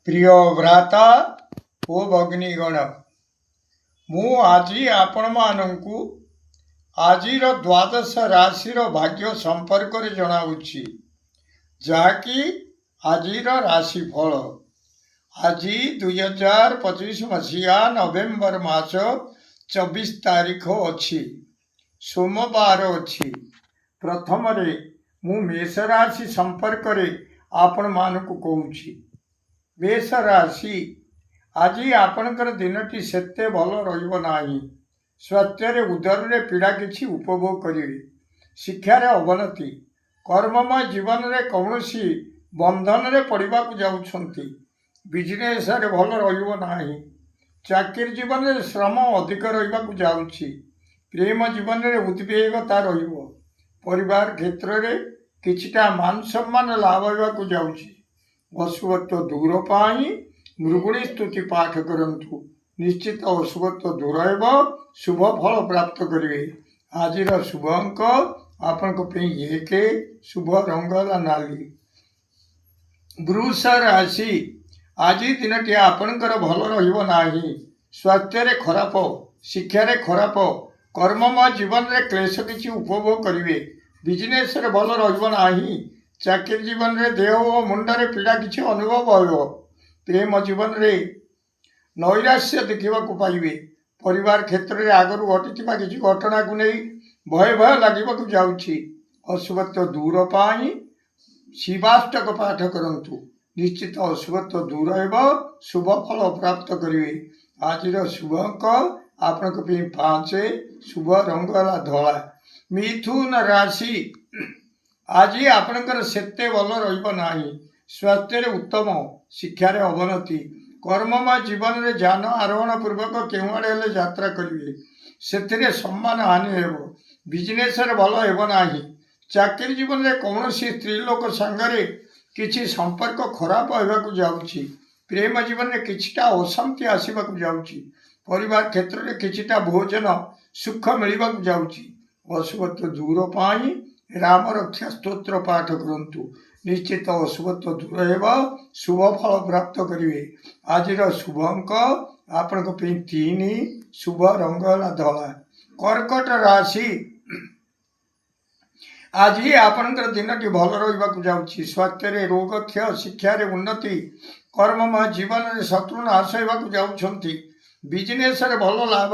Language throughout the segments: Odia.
प्रिय भ्राता ओ भगिनीगण मु आज आपण मानू आजिर द्वादश राशि भाग्य संपर्क में जनाऊँगी जहाँकि आजिर राशिफल आज 2025 मसीहा नवेम्बर मास 24 तारीख अच्छी सोमवार अच्छी प्रथम मु मेष राशि संपर्क में आपण मानक कहूँ मेष राशि आज आपणकर दिनटी सेते भल रहा स्वास्थ्य उदर रे पीड़ा किछि उपभोग करेंगे शिक्षार अवनति कर्ममय जीवन में कौन बंधन रे पड़वा जाऊँगी बिजनेस भल रहा चाकरी जीवन में श्रम अधिक रहा जाऊँगी प्रेम जीवन में उद्वेगता परिवार क्षेत्र में किछिटा मान सम्मान लाभ होगा जाऊँगी अशुभत्व दूर पाई मृगुणी स्तुति पाठ करंतु निश्चित अशुभत्व दूर हो शुभ फल प्राप्त करेंगे आज शुभ अंक आपण एक शुभ रंग नाली वृष राशि आज दिन टी आपणकर भल रहा स्वास्थ्य खराब शिक्षार खराब कर्ममय जीवन में क्लेश किसी उपभोग करेंगे बिजनेस भल रहा चाकरी जीवन में देह और मुंडे पीड़ा किसी अनुभव हो प्रेम जीवन में नैराश्य देखा पाइबे परिवार क्षेत्र में आगु घटी किसी घटना को नहीं भय भय लगे जाऊँगी अशुभत्व दूर पाई शिवाष्टक पाठ करंतु निश्चित अशुभत्व दूर हो शुभ फल प्राप्त करेंगे आज शुभ अंक आपण 5 शुभ रंग धला मिथुन राशि आज आपणकर सेते भल रहा स्वास्थ्य उत्तम शिक्षार अवनति कर्ममय जीवन में जान आरोहण पूर्वक केउआड़े यात्रा करेंगे से सम्मान हानि हो बिजनेस भल होना चाकरी जीवन में कौन स्त्री लोक सांगरे किसी संपर्क खराब होगा जाऊँगी प्रेम जीवन में किछिटा अशांति आसवाक जाऊँगी परिवार क्षेत्र में किछिटा भोजन सुख मिलवा जाऊँगी अशुभत्व दूर पाई राम रक्षा स्तोत्र पाठ करंतु निश्चित अशुभत्व दूर हो शुभ फल प्राप्त करेंगे आज शुभ अंक आपण 3 शुभ रंग धला कर्कट राशि आज आपणकर दिनटी भल रहा जाऊँगी स्वास्थ्य रोग क्षय शिक्षार उन्नति कर्ममय जीवन में शत्रु नाश होगा जाऊँगी बिजनेस भल लाभ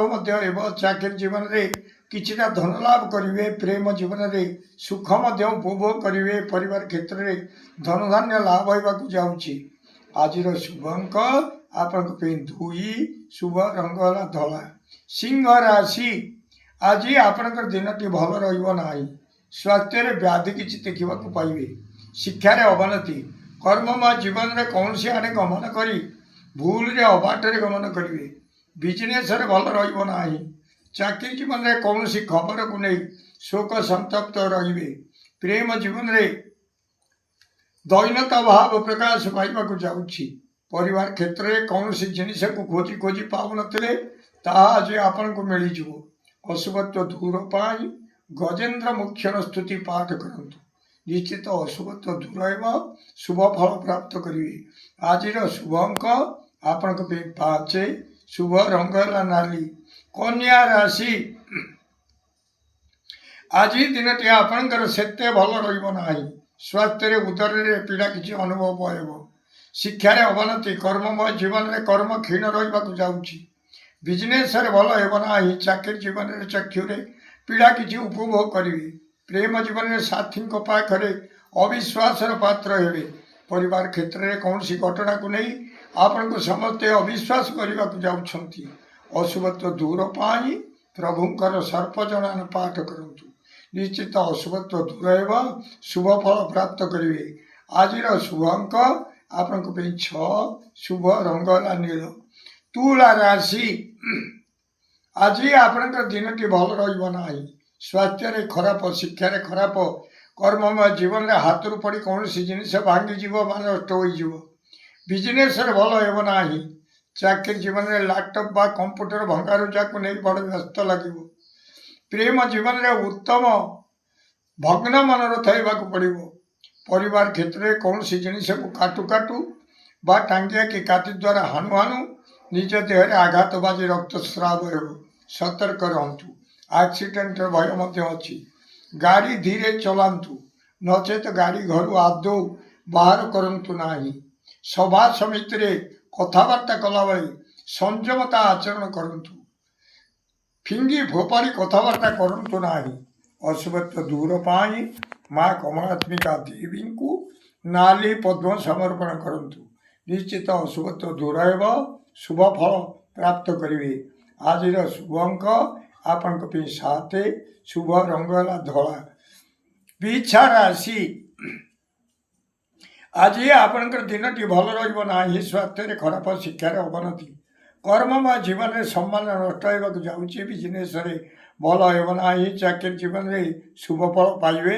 चाकरी जीवन में किछिटा धन लाभ करेंगे प्रेम जीवन में सुख उपभोग करेंगे परिवार क्षेत्र में धन धान्य लाभ होगा जाऊँगी आज शुभ अंक आपण 2 शुभ रंग धला सिंह राशि आज आपणकर दिनटी भल रहा स्वास्थ्य व्याधि किसी देखा पाइबे शिक्षार अवनति कर्ममय जीवन में कौन आड़े गमन कर भूल अबाटर गमन करेंगे बिजनेस भल रहा चाकरी जीवन में कौन खबर को नहीं शोक संतप्त रे प्रेम जीवन में दैनता भाव प्रकाश पाइबा जाऊँगी परिवार क्षेत्र में कौन जिनिस को खोजी खोजी पाऊन आज आपण को मिल जाव अशुभत्व दूर पाई गजेन्द्र मुख्य स्तुति पाठ करंतु निश्चित अशुभत्व दूर हो शुभ फल प्राप्त करेंगे आज शुभ अंक आपण 5 शुभ रंग नाली कन्या राशि आज दिन टी आपणकर सेते भल रहा स्वास्थ्य उदर में पीड़ा किसी अनुभव हो शिक्षार अवनति कर्ममय जीवन में कर्म क्षीण रहा जाऊँगी बिजनेस भल होना चाकरी जीवन में चक्षुरे पीड़ा किसी उपभोग करेंगे प्रेम जीवन में साथी पाखरे अविश्वास पात्र हे परिवार क्षेत्र में कौन घटना को नहीं आपण को समस्ते अविश्वास करने जाऊँगी अशुभत्व दूर पाई प्रभुंकर सर्पजनान पाठ करंतु निश्चित अशुभत्व दूर हो शुभ फल प्राप्त करेंगे आज शुभ अंक आपण 6 शुभ रंग नील तुला राशि आज आपणकर दिनटी भल रहा स्वास्थ्य खराब शिक्षार खराब कर्ममय जीवन में हाथ पड़ी कौन जिनिस भांगी मान नष्ट हो बिजनेस भल होना चाकरी जीवन में लैपटॉप बा कंप्यूटर भंगारुजा को नहीं बड़ व्यस्त लगे प्रेम जीवन में उत्तम भग्न मनोरथ होगा पड़ो परिवार क्षेत्र में कौन जिनिस को काटू काटू ବା ଟାଙ୍ଗିଆ କି କାତି ଦ୍ୱାରା ହାଣୁ ହାଣୁ ନିଜ ଦେହରେ ଆଘାତ ବାଜି ରକ୍ତସ୍ରାବ ହେବ। ସତର୍କ ରହନ୍ତୁ। ଆକ୍ସିଡେଣ୍ଟର ଭୟ ମଧ୍ୟ ଅଛି। ଗାଡ଼ି ଧୀରେ ଚଲାନ୍ତୁ, ନଚେତ ଗାଡ଼ି ଘରୁ ଆଦୌ ବାହାର କରନ୍ତୁ ନାହିଁ। ସଭା ସମିତିରେ କଥାବାର୍ତ୍ତା କଲାବେଳେ ସଂଯମତା ଆଚରଣ କରନ୍ତୁ। ଫିଙ୍ଗି ଫୋପାଡ଼ି କଥାବାର୍ତ୍ତା କରନ୍ତୁ ନାହିଁ। ଅଶୁଭତ୍ୱ ଦୂର ପାଇଁ ମା କମଳାତ୍ମିକା ଦେବୀଙ୍କୁ ନାଲି ପଦ୍ମ ସମର୍ପଣ କରନ୍ତୁ। ନିଶ୍ଚିତ ଅଶୁଭତ୍ୱ ଦୂର ହେବ, ଶୁଭ ଫଳ ପ୍ରାପ୍ତ କରିବେ। ଆଜିର ଶୁଭ ଅଙ୍କ ଆପଣଙ୍କ ପାଇଁ 7, ଶୁଭ ରଙ୍ଗ ହେଲା ଧଳା। ବିଛା ରାଶି, ଆଜି ଆପଣଙ୍କର ଦିନଟି ଭଲ ରହିବ ନାହିଁ। ସ୍ୱାସ୍ଥ୍ୟରେ ଖରାପ, ଶିକ୍ଷାରେ ଅବନତି, କର୍ମମୟ ଜୀବନରେ ସମ୍ମାନ ନଷ୍ଟ ହେବାକୁ ଯାଉଛି। ବିଜନେସରେ ଭଲ ହେବ ନାହିଁ। ଚାକିରି ଜୀବନରେ ଶୁଭ ଫଳ ପାଇବେ।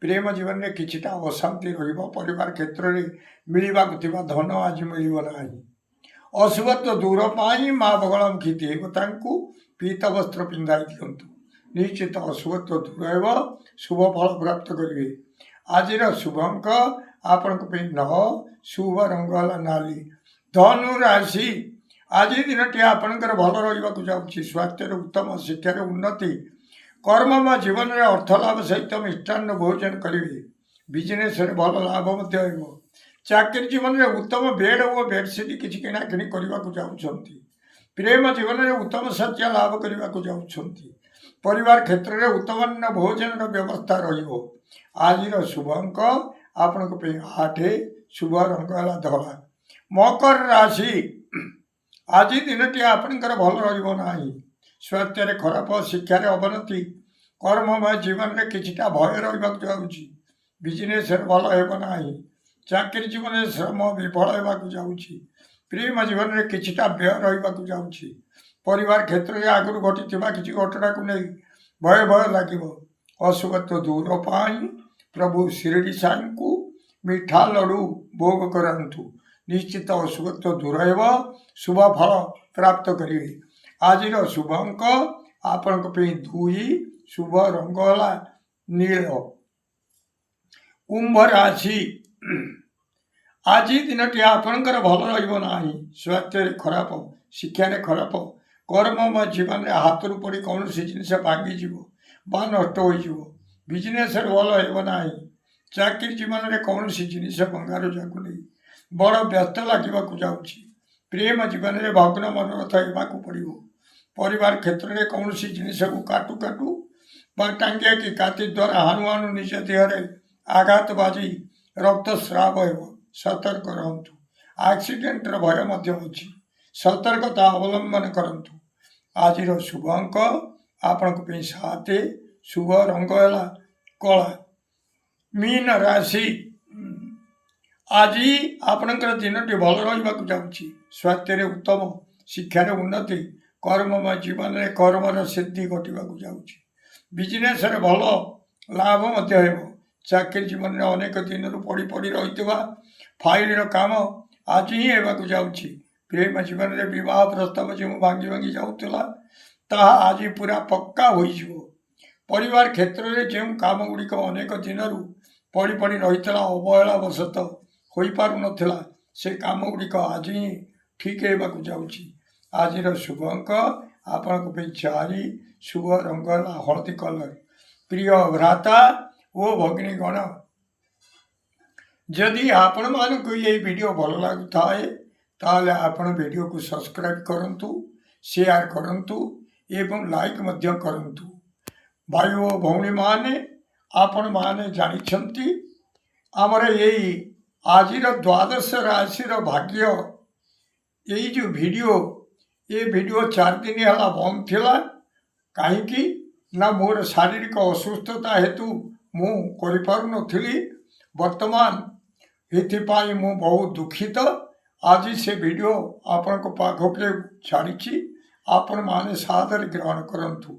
ପ୍ରେମ ଜୀବନରେ କିଛିଟା ଅଶାନ୍ତି ରହିବ। ପରିବାର କ୍ଷେତ୍ରରେ ମିଳିବାକୁ ଥିବା ଧନ ଆଜି ମିଳିବ ନାହିଁ। ଅଶୁଭତ୍ୱ ଦୂର ପାଇଁ ମା ବଗଳାମୁଖୀ ଦେବତାଙ୍କୁ ପୀତ ବସ୍ତ୍ର ପିନ୍ଧାଇ ଦିଅନ୍ତୁ। ନିଶ୍ଚିତ ଅଶୁଭତ୍ୱ ଦୂର ହେବ, ଶୁଭ ଫଳ ପ୍ରାପ୍ତ କରିବେ। ଆଜିର ଶୁଭ ଅଙ୍କ ଆପଣଙ୍କ ପାଇଁ 9, ଶୁଭ ରଙ୍ଗ ହେଲା ନାଲି। ଧନୁ ରାଶି, ଆଜି ଦିନଟି ଆପଣଙ୍କର ଭଲ ରହିବାକୁ ଯାଉଛି। ସ୍ୱାସ୍ଥ୍ୟରେ ଉତ୍ତମ, ଶିକ୍ଷାରେ ଉନ୍ନତି, କର୍ମମୟ ଜୀବନରେ ଅର୍ଥ ଲାଭ ସହିତ ମିଷ୍ଟାନ୍ନ ଭୋଜନ କରିବେ। ବିଜନେସରେ ଭଲ ଲାଭ ମଧ୍ୟ ହେବ। ଚାକିରି ଜୀବନରେ ଉତ୍ତମ ବେଡ୍ ଓ ବେଡସିଟ୍ କିଛି କିଣାକିଣି କରିବାକୁ ଯାଉଛନ୍ତି। ପ୍ରେମ ଜୀବନରେ ଉତ୍ତମ ଶଯ୍ୟା ଲାଭ କରିବାକୁ ଯାଉଛନ୍ତି। ପରିବାର କ୍ଷେତ୍ରରେ ଉତ୍ତମ ଭୋଜନର ବ୍ୟବସ୍ଥା ରହିବ। ଆଜିର ଶୁଭ ଅଙ୍କ ଆପଣଙ୍କ ପାଇଁ 8, ଶୁଭ ରଙ୍ଗ ହେଲା ଧଳା। ମକର ରାଶି, ଆଜି ଦିନଟି ଆପଣଙ୍କର ଭଲ ରହିବ ନାହିଁ। ସ୍ୱାସ୍ଥ୍ୟରେ ଖରାପ, ଶିକ୍ଷାରେ ଅବନତି, କର୍ମମୟ ଜୀବନରେ କିଛିଟା ଭୟ ରହିବାକୁ ଯାଉଛି। ବିଜନେସରେ ଭଲ ହେବ ନାହିଁ। ଚାକିରି ଜୀବନରେ ଶ୍ରମ ବିଫଳ ହେବାକୁ ଯାଉଛି। ପ୍ରେମ ଜୀବନରେ କିଛିଟା ବ୍ୟୟ ରହିବାକୁ ଯାଉଛି। ପରିବାର କ୍ଷେତ୍ରରେ ଆଗରୁ ଘଟିଥିବା କିଛି ଘଟଣାକୁ ନେଇ ଭୟ ଲାଗିବ। ଅଶୁଭତ୍ୱ ଦୂର ପାଇଁ ପ୍ରଭୁ ଶିରିଡ଼ି ସାଇଙ୍କୁ ମିଠା ଲଡ଼ୁ ଭୋଗ କରାନ୍ତୁ। ନିଶ୍ଚିତ ଅଶୁଭତ୍ୱ ଦୂର ହେବ, ଶୁଭ ଫଳ ପ୍ରାପ୍ତ କରିବେ। ଆଜିର ଶୁଭ ଅଙ୍କ ଆପଣଙ୍କ ପାଇଁ 2, ଶୁଭ ରଙ୍ଗ ହେଲା ନୀଳ। କୁମ୍ଭ ରାଶି, ଆଜି ଦିନଟି ଆପଣଙ୍କର ଭଲ ରହିବ ନାହିଁ। ସ୍ୱାସ୍ଥ୍ୟରେ ଖରାପ, ଶିକ୍ଷାରେ ଖରାପ, କର୍ମମୟ ଜୀବନରେ ହାତରୁ ପଡ଼ି କୌଣସି ଜିନିଷ ଭାଙ୍ଗିଯିବ ବା ନଷ୍ଟ ହୋଇଯିବ। ବିଜନେସରେ ଭଲ ହେବ ନାହିଁ। ଚାକିରି ଜୀବନରେ କୌଣସି ଜିନିଷ ଭଙ୍ଗାରୁଜାକୁ ନେଇ ବଡ଼ ବ୍ୟସ୍ତ ଲାଗିବାକୁ ଯାଉଛି। ପ୍ରେମ ଜୀବନରେ ଭଗ୍ନ ମନୋରଥ ହେବାକୁ ପଡ଼ିବ। ପରିବାର କ୍ଷେତ୍ରରେ କୌଣସି ଜିନିଷକୁ କାଟୁ ବା ଟାଙ୍ଗିଆ କି କାତି ଦ୍ୱାରା ହାଣୁ ହାଣୁ ନିଜ ଦେହରେ ଆଘାତ ବାଜି ରକ୍ତସ୍ରାବ ହେବ। ସତର୍କ ରହନ୍ତୁ। ଆକ୍ସିଡେଣ୍ଟର ଭୟ ମଧ୍ୟ ଅଛି। ସତର୍କତା ଅବଲମ୍ବନ କରନ୍ତୁ। ଆଜିର ଶୁଭ ଅଙ୍କ ଆପଣଙ୍କ ପାଇଁ 7, ଶୁଭ ରଙ୍ଗ ହେଲା କଳା। ମୀନ ରାଶି, ଆଜି ଆପଣଙ୍କର ଦିନଟି ଭଲ ରହିବାକୁ ଯାଉଛି। ସ୍ୱାସ୍ଥ୍ୟରେ ଉତ୍ତମ, ଶିକ୍ଷାରେ ଉନ୍ନତି, କର୍ମମୟ ଜୀବନରେ କର୍ମର ସିଦ୍ଧି ଘଟିବାକୁ ଯାଉଛି। ବିଜନେସରେ ଭଲ ଲାଭ ମଧ୍ୟ ହେବ। ଚାକିରି ଜୀବନରେ ଅନେକ ଦିନରୁ ପଡ଼ି ରହିଥିବା ଫାଇଲର କାମ ଆଜି ହିଁ ହେବାକୁ ଯାଉଛି। ପ୍ରେମ ଜୀବନରେ ବିବାହ ପ୍ରସ୍ତାବ ଯେଉଁ ଭାଙ୍ଗି ଯାଉଥିଲା ତାହା ଆଜି ପୁରା ପକ୍କା ହୋଇଯିବ। ପରିବାର କ୍ଷେତ୍ରରେ ଯେଉଁ କାମ ଗୁଡ଼ିକ ଅନେକ ଦିନରୁ ପଡ଼ି ରହିଥିଲା, ଅବହେଳା ବଶତଃ ହୋଇପାରୁନଥିଲା, ସେ କାମ ଗୁଡ଼ିକ ଆଜି ହିଁ ଠିକ୍ ହେବାକୁ ଯାଉଛି। ଆଜିର ଶୁଭ ଅଙ୍କ ଆପଣଙ୍କ ପାଇଁ 4, ଶୁଭ ରଙ୍ଗ ହେଲା ହଳଦୀ କଲର। ପ୍ରିୟ ଭ୍ରାତା ଓ ଭଗିନୀଗଣ, ଯଦି ଆପଣମାନଙ୍କୁ ଏହି ଭିଡ଼ିଓ ଭଲ ଲାଗୁଥାଏ ତାହେଲେ ଆପଣ ଭିଡ଼ିଓକୁ ସବସ୍କ୍ରାଇବ୍ କରନ୍ତୁ, ସେୟାର କରନ୍ତୁ ଏବଂ ଲାଇକ୍ ମଧ୍ୟ କରନ୍ତୁ। ଭାଇ ଓ ଭଉଣୀମାନେ, ଆପଣମାନେ ଜାଣିଛନ୍ତି ଆମର ଏଇ ଆଜିର ଦ୍ୱାଦଶ ରାଶିର ଭାଗ୍ୟ, ଏଇ ଯେଉଁ ଏ ଭିଡ଼ିଓ 4 ଦିନ ହେଲା ବନ୍ଦ ଥିଲା। କାହିଁକି ନା ମୋର ଶାରୀରିକ ଅସୁସ୍ଥତା ହେତୁ ମୁଁ କରିପାରୁନଥିଲି। ବର୍ତ୍ତମାନ ଏଥିପାଇଁ ମୁଁ ବହୁତ ଦୁଃଖିତ। ଆଜି ସେ ଭିଡ଼ିଓ ଆପଣଙ୍କ ପାଖକୁ ଛାଡ଼ିଛି, ଆପଣମାନେ ସାଦରେ ଗ୍ରହଣ କରନ୍ତୁ।